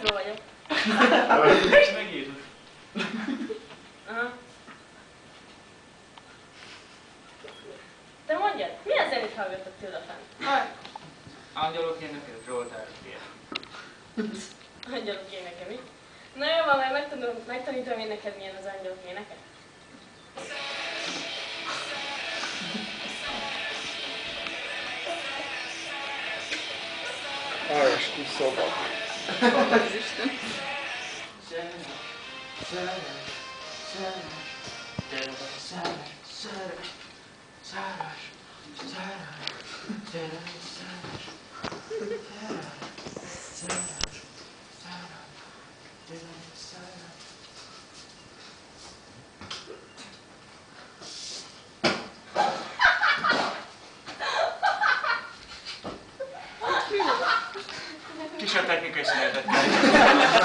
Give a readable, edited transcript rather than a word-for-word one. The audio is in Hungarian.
Hol vagyok? És megírod. Aha. Te mondjad, milyen zenét hallgattok tőle fenn? Angyalok énekel, Zsoltár fél. Angyalok éneke, mi? Na jó, van, majd megtanítom én neked, milyen az angyalok éneke. Arras kis szoba. Isten. Kisebb technikai szünetet kell.